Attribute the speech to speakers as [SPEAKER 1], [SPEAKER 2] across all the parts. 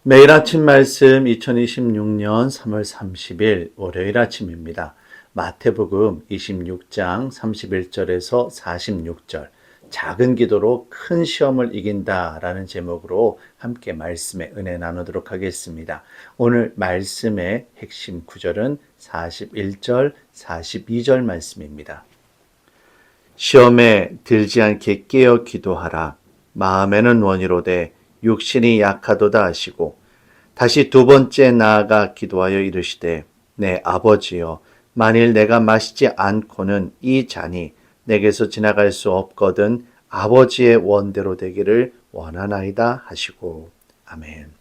[SPEAKER 1] 매일 아침 말씀 2026년 3월 30일 월요일 아침입니다. 마태복음 26장 31절에서 46절 작은 기도로 큰 시험을 이긴다 라는 제목으로 함께 말씀의 은혜 나누도록 하겠습니다. 오늘 말씀의 핵심 구절은 41절, 42절 말씀입니다. 시험에 들지 않게 깨어 기도하라. 마음에는 원이로되 육신이 약하도다 하시고 다시 두 번째 나아가 기도하여 이르시되 내 아버지여 만일 내가 마시지 않고는 이 잔이 내게서 지나갈 수 없거든 아버지의 원대로 되기를 원하나이다 하시고 아멘.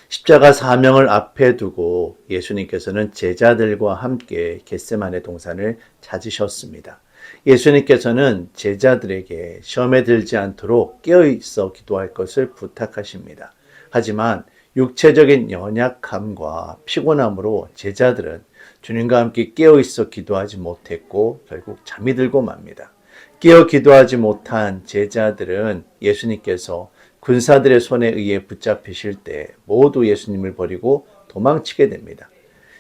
[SPEAKER 1] 십자가 사명을 앞에 두고 예수님께서는 제자들과 함께 겟세마네 동산을 찾으셨습니다. 예수님께서는 제자들에게 시험에 들지 않도록 깨어있어 기도할 것을 부탁하십니다. 하지만 육체적인 연약함과 피곤함으로 제자들은 주님과 함께 깨어있어 기도하지 못했고 결국 잠이 들고 맙니다. 깨어 기도하지 못한 제자들은 예수님께서 군사들의 손에 의해 붙잡히실 때 모두 예수님을 버리고 도망치게 됩니다.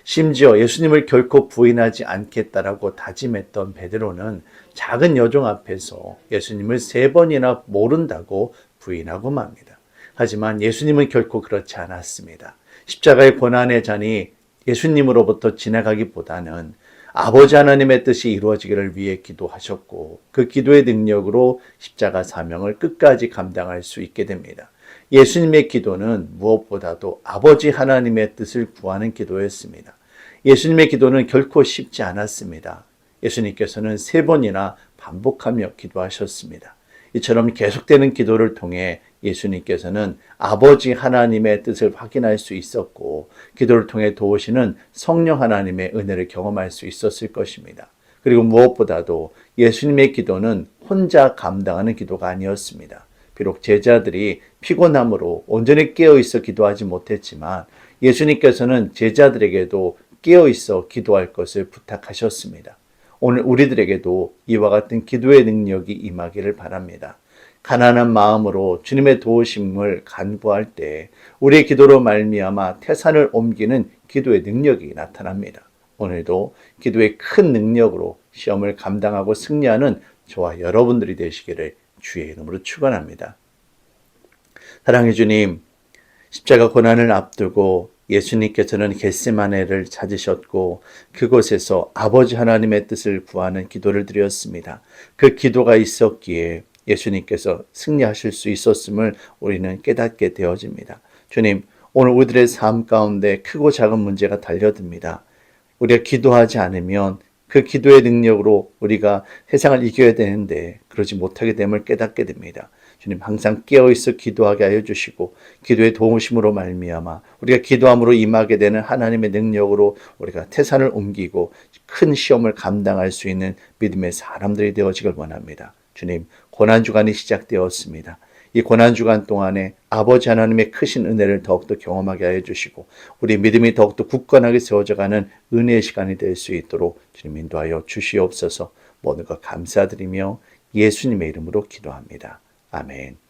[SPEAKER 1] 심지어 예수님을 결코 부인하지 않겠다라고 다짐했던 베드로는 작은 여종 앞에서 예수님을 3번이나 모른다고 부인하고 맙니다. 하지만 예수님은 결코 그렇지 않았습니다. 십자가의 고난의 잔이 예수님으로부터 지나가기보다는 아버지 하나님의 뜻이 이루어지기를 위해 기도하셨고 그 기도의 능력으로 십자가 사명을 끝까지 감당할 수 있게 됩니다. 예수님의 기도는 무엇보다도 아버지 하나님의 뜻을 구하는 기도였습니다. 예수님의 기도는 결코 쉽지 않았습니다. 예수님께서는 3번이나 반복하며 기도하셨습니다. 이처럼 계속되는 기도를 통해 예수님께서는 아버지 하나님의 뜻을 확인할 수 있었고 기도를 통해 도우시는 성령 하나님의 은혜를 경험할 수 있었을 것입니다. 그리고 무엇보다도 예수님의 기도는 혼자 감당하는 기도가 아니었습니다. 비록 제자들이 피곤함으로 온전히 깨어있어 기도하지 못했지만 예수님께서는 제자들에게도 깨어있어 기도할 것을 부탁하셨습니다. 오늘 우리들에게도 이와 같은 기도의 능력이 임하기를 바랍니다. 가난한 마음으로 주님의 도우심을 간구할 때 우리의 기도로 말미암아 태산을 옮기는 기도의 능력이 나타납니다. 오늘도 기도의 큰 능력으로 시험을 감당하고 승리하는 저와 여러분들이 되시기를 주의 이름으로 축원합니다. 사랑해 주님, 십자가 고난을 앞두고 예수님께서는 겟세마네를 찾으셨고 그곳에서 아버지 하나님의 뜻을 구하는 기도를 드렸습니다. 그 기도가 있었기에 예수님께서 승리하실 수 있었음을 우리는 깨닫게 되어집니다. 주님, 오늘 우리들의 삶 가운데 크고 작은 문제가 달려듭니다. 우리가 기도하지 않으면 그 기도의 능력으로 우리가 세상을 이겨야 되는데 그러지 못하게 됨을 깨닫게 됩니다. 주님 항상 깨어있어 기도하게 하여 주시고 기도의 도우심으로 말미암아 우리가 기도함으로 임하게 되는 하나님의 능력으로 우리가 태산을 옮기고 큰 시험을 감당할 수 있는 믿음의 사람들이 되어지길 원합니다. 주님, 고난주간이 시작되었습니다. 이 고난주간 동안에 아버지 하나님의 크신 은혜를 더욱더 경험하게 하여 주시고 우리 믿음이 더욱더 굳건하게 세워져가는 은혜의 시간이 될 수 있도록 주님 인도하여 주시옵소서. 모든 것 감사드리며 예수님의 이름으로 기도합니다. 아멘.